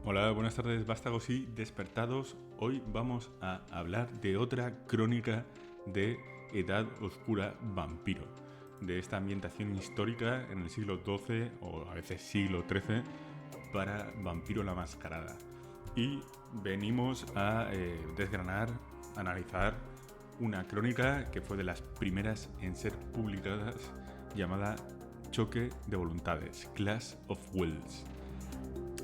Hola, buenas tardes, vástagos y despertados. Hoy vamos a hablar de otra crónica de Edad Oscura Vampiro, de esta ambientación histórica en el siglo XII o a veces siglo XIII para Vampiro la Mascarada. Y venimos a desgranar, analizar una crónica que fue de las primeras en ser publicadas, llamada Choque de Voluntades, Clash of Wills.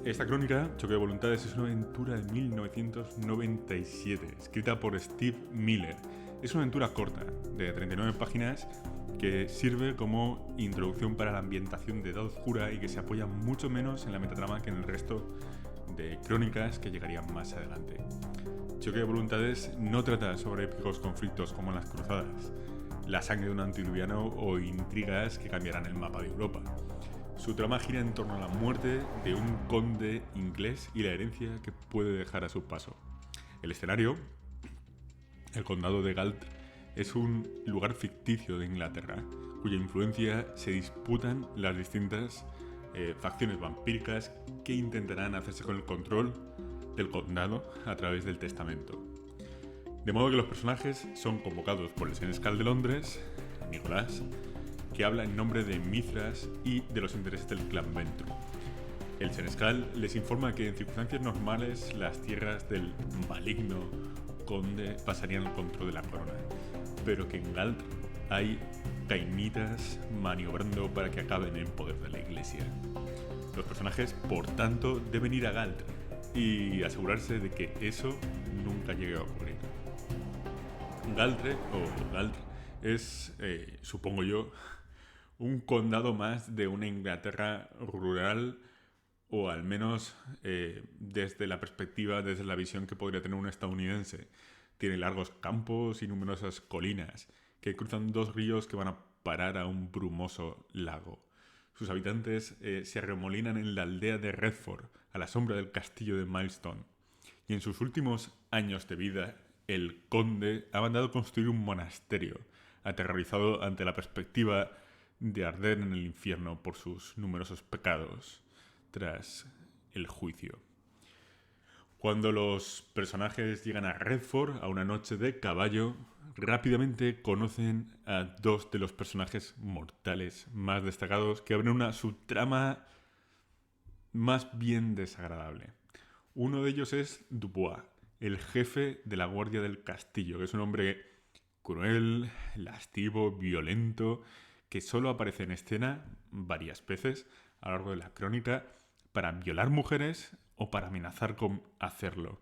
Esta crónica, Choque de Voluntades, es una aventura de 1997, escrita por Steve Miller. Es una aventura corta, de 39 páginas, que sirve como introducción para la ambientación de Edad Oscura y que se apoya mucho menos en la metatrama que en el resto de crónicas que llegarían más adelante. Choque de Voluntades no trata sobre épicos conflictos como en las cruzadas, la sangre de un antidiluviano o intrigas que cambiarán el mapa de Europa. Su trama gira en torno a la muerte de un conde inglés y la herencia que puede dejar a su paso. El escenario, el condado de Galt, es un lugar ficticio de Inglaterra, cuya influencia se disputan las distintas facciones vampíricas que intentarán hacerse con el control del condado a través del testamento. De modo que los personajes son convocados por el senescal de Londres, Nicolás, que habla en nombre de Mithras y de los intereses del clan Ventru. El senescal les informa que en circunstancias normales las tierras del maligno conde pasarían al control de la corona, pero que en Galt hay cainitas maniobrando para que acaben en poder de la iglesia. Los personajes, por tanto, deben ir a Galt y asegurarse de que eso nunca llegue a ocurrir. Galtre, o Galt, es, supongo yo, un condado más de una Inglaterra rural, o al menos desde la perspectiva, desde la visión que podría tener un estadounidense. Tiene largos campos y numerosas colinas que cruzan dos ríos que van a parar a un brumoso lago. Sus habitantes se arremolinan en la aldea de Redford, a la sombra del castillo de Milestone. Y en sus últimos años de vida, el conde ha mandado construir un monasterio, aterrorizado ante la perspectiva de arder en el infierno por sus numerosos pecados tras el juicio. Cuando los personajes llegan a Redford a una noche de caballo, rápidamente conocen a dos de los personajes mortales más destacados que abren una subtrama más bien desagradable. Uno de ellos es Dubois, el jefe de la guardia del castillo, que es un hombre cruel, lascivo, violento, que solo aparece en escena varias veces a lo largo de la crónica para violar mujeres o para amenazar con hacerlo.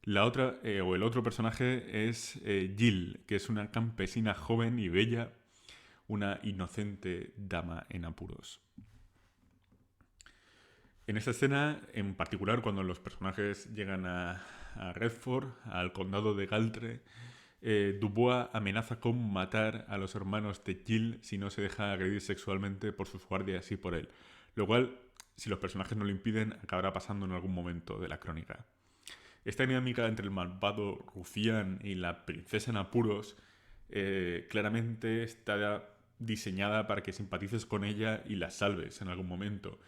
La otra, o el otro personaje es Jill, que es una campesina joven y bella, una inocente dama en apuros. En esta escena, en particular, cuando los personajes llegan a Redford, al condado de Galtre, Dubois amenaza con matar a los hermanos de Jill si no se deja agredir sexualmente por sus guardias y por él. Lo cual, si los personajes no lo impiden, acabará pasando en algún momento de la crónica. Esta dinámica entre el malvado rufián y la princesa en apuros claramente está diseñada para que simpatices con ella y la salves en algún momento,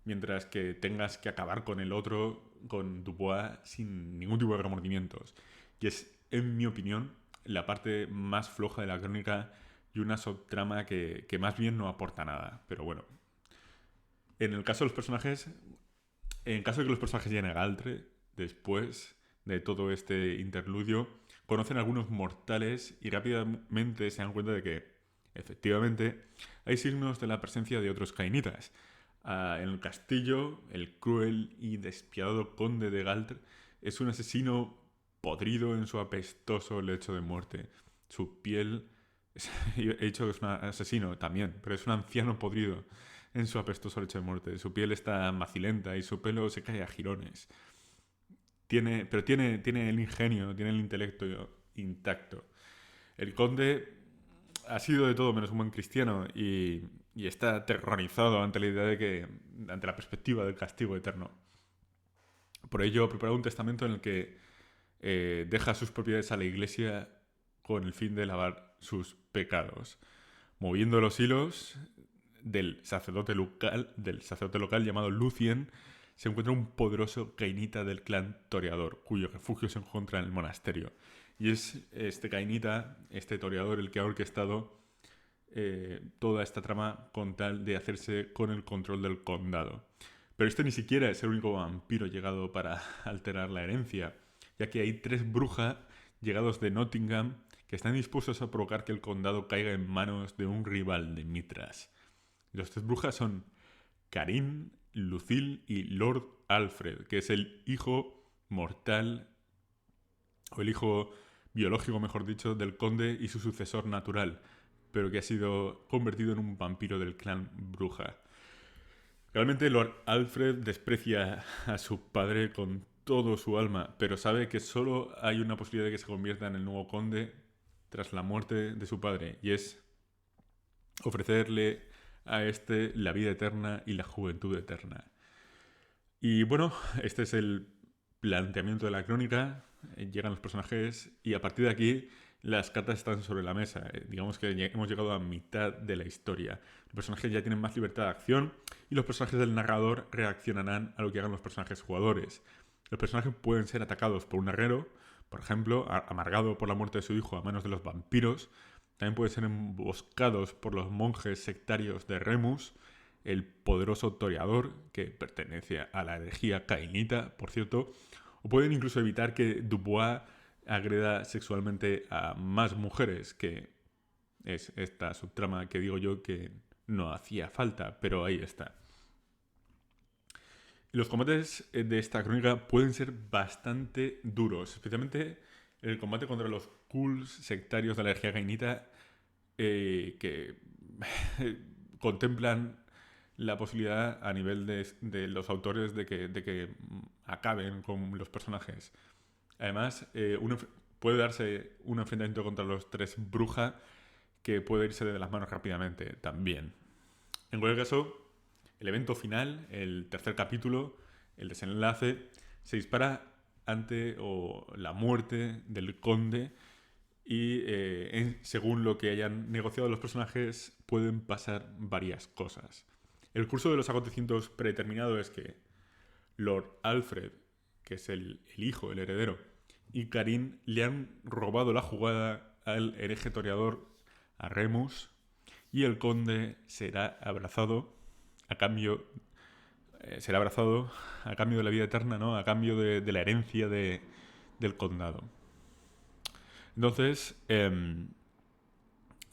mientras que tengas que acabar con el otro, con Dubois, sin ningún tipo de remordimientos. Y es, en mi opinión, la parte más floja de la crónica y una subtrama que más bien no aporta nada. Pero bueno, en el caso de los personajes, en caso de que los personajes lleguen a Galtre, después de todo este interludio, conocen a algunos mortales y rápidamente se dan cuenta de que, efectivamente, hay signos de la presencia de otros cainitas. En el castillo, el cruel y despiadado conde de Galtre es un asesino podrido en su apestoso lecho de muerte. Su piel, he dicho que es un asesino también, pero es un anciano podrido en su apestoso lecho de muerte. Su piel está macilenta y su pelo se cae a jirones. Tiene el ingenio, tiene el intelecto intacto. El conde ha sido de todo menos un buen cristiano y está aterrorizado ante la idea de que, ante la perspectiva del castigo eterno. Por ello, prepara un testamento en el que deja sus propiedades a la iglesia con el fin de lavar sus pecados, moviendo los hilos del sacerdote local llamado Lucien. se encuentra un poderoso Cainita del clan Toreador, cuyo refugio se encuentra en el monasterio. Y es este Cainita, este Toreador, el que ha orquestado toda esta trama con tal de hacerse con el control del condado. Pero este ni siquiera es el único vampiro llegado para alterar la herencia, ya que hay 3 brujas llegados de Nottingham que están dispuestos a provocar que el condado caiga en manos de un rival de Mitras. Los 3 brujas son Karin, Lucille y Lord Alfred, que es el hijo mortal, o el hijo biológico, mejor dicho, del conde y su sucesor natural, pero que ha sido convertido en un vampiro del clan Bruja. Realmente Lord Alfred desprecia a su padre con todo su alma, pero sabe que solo hay una posibilidad de que se convierta en el nuevo conde tras la muerte de su padre, y es ofrecerle a este la vida eterna y la juventud eterna. Y bueno, este es el planteamiento de la crónica. Llegan los personajes y a partir de aquí las cartas están sobre la mesa. Digamos que hemos llegado a mitad de la historia. Los personajes ya tienen más libertad de acción y los personajes del narrador reaccionarán a lo que hagan los personajes jugadores. Los personajes pueden ser atacados por un herrero, por ejemplo, amargado por la muerte de su hijo a manos de los vampiros. También pueden ser emboscados por los monjes sectarios de Remus, el poderoso toreador, que pertenece a la herejía cainita, por cierto. O pueden incluso evitar que Dubois agreda sexualmente a más mujeres, que es esta subtrama que digo yo que no hacía falta, pero ahí está. Los combates de esta crónica pueden ser bastante duros, especialmente el combate contra los ghouls sectarios de la energía gainita que contemplan la posibilidad a nivel de los autores de que acaben con los personajes. Además, puede darse un enfrentamiento contra los 3 brujas que puede irse de las manos rápidamente también. En cualquier caso, el evento final, el tercer capítulo, el desenlace, se dispara ante la muerte del conde y según lo que hayan negociado los personajes pueden pasar varias cosas. El curso de los acontecimientos predeterminado es que Lord Alfred, que es el hijo, el heredero, y Karin le han robado la jugada al hereje toreador, a Remus, y el conde será abrazado a cambio de la vida eterna, ¿no? A cambio de la herencia del condado. Entonces,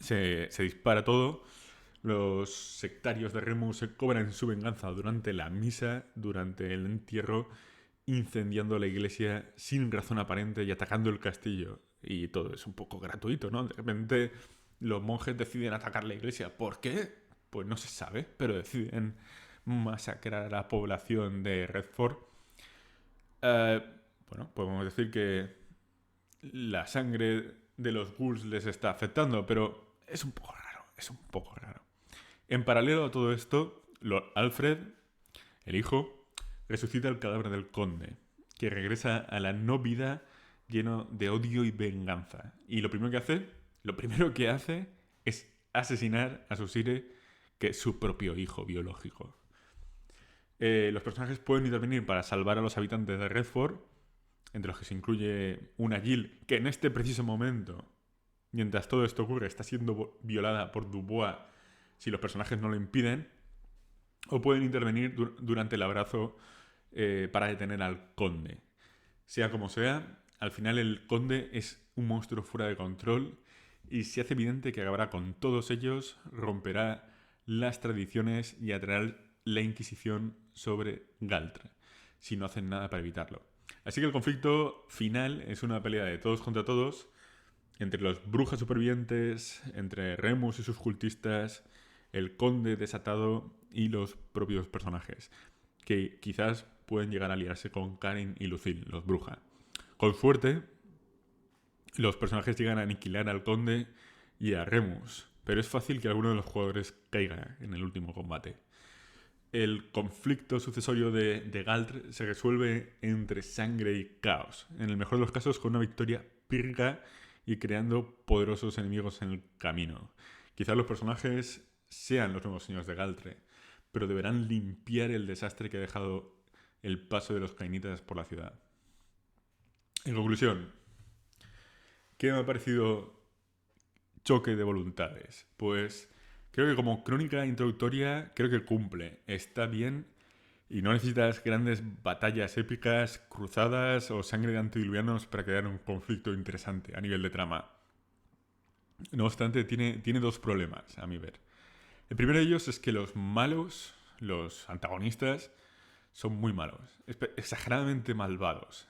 se dispara todo. Los sectarios de Remus se cobran su venganza durante la misa, durante el entierro, incendiando la iglesia sin razón aparente y atacando el castillo. Y todo es un poco gratuito, ¿no? De repente los monjes deciden atacar la iglesia. ¿Por qué? Pues no se sabe, pero deciden masacrar a la población de Redford. Bueno, podemos decir que la sangre de los ghouls les está afectando, pero es un poco raro. En paralelo a todo esto, Lord Alfred, el hijo, resucita el cadáver del conde, que regresa a la no vida lleno de odio y venganza. Y lo primero que hace es asesinar a su sire, que es su propio hijo biológico. Los personajes pueden intervenir para salvar a los habitantes de Redford, entre los que se incluye una Jill, que en este preciso momento, mientras todo esto ocurre, está siendo violada por Dubois si los personajes no lo impiden, o pueden intervenir durante el abrazo para detener al conde. Sea como sea, al final el conde es un monstruo fuera de control y se hace evidente que acabará con todos ellos, romperá las tradiciones y atraerá la Inquisición sobre Galtre, si no hacen nada para evitarlo. Así que el conflicto final es una pelea de todos contra todos, entre los brujas supervivientes, entre Remus y sus cultistas, el conde desatado y los propios personajes, que quizás pueden llegar a aliarse con Karin y Lucille, los brujas. Con suerte, los personajes llegan a aniquilar al conde y a Remus, pero es fácil que alguno de los jugadores caiga en el último combate. El conflicto sucesorio de Galtre se resuelve entre sangre y caos, en el mejor de los casos con una victoria pírrica y creando poderosos enemigos en el camino. Quizás los personajes sean los nuevos señores de Galtre, pero deberán limpiar el desastre que ha dejado el paso de los cainitas por la ciudad. En conclusión, ¿qué me ha parecido Choque de Voluntades? Pues creo que como crónica introductoria creo que cumple, está bien y no necesitas grandes batallas épicas, cruzadas o sangre de antediluvianos para crear un conflicto interesante a nivel de trama. No obstante, tiene dos problemas, a mi ver. El primero de ellos es que los malos, los antagonistas, son muy malos, exageradamente malvados.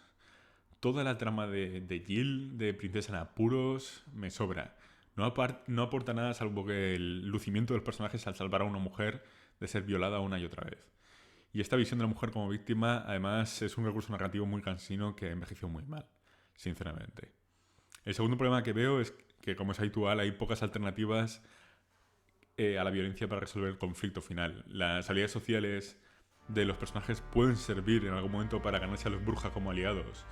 Toda la trama de Jill, de Princesa en Apuros, me sobra. No aporta nada salvo que el lucimiento de los personajes al salvar a una mujer de ser violada una y otra vez. Y esta visión de la mujer como víctima, además, es un recurso narrativo muy cansino que envejeció muy mal, sinceramente. El segundo problema que veo es que, como es habitual, hay pocas alternativas a la violencia para resolver el conflicto final. Las habilidades sociales de los personajes pueden servir en algún momento para ganarse a los brujas como aliados,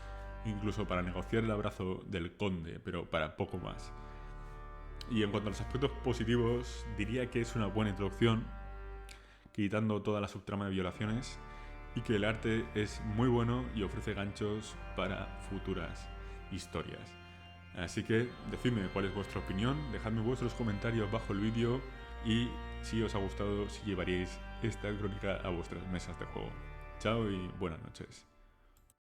incluso para negociar el abrazo del conde, pero para poco más. Y en cuanto a los aspectos positivos, diría que es una buena introducción, quitando toda la subtrama de violaciones, y que el arte es muy bueno y ofrece ganchos para futuras historias. Así que decidme cuál es vuestra opinión, dejadme vuestros comentarios bajo el vídeo y si os ha gustado, si llevaríais esta crónica a vuestras mesas de juego. Chao y buenas noches.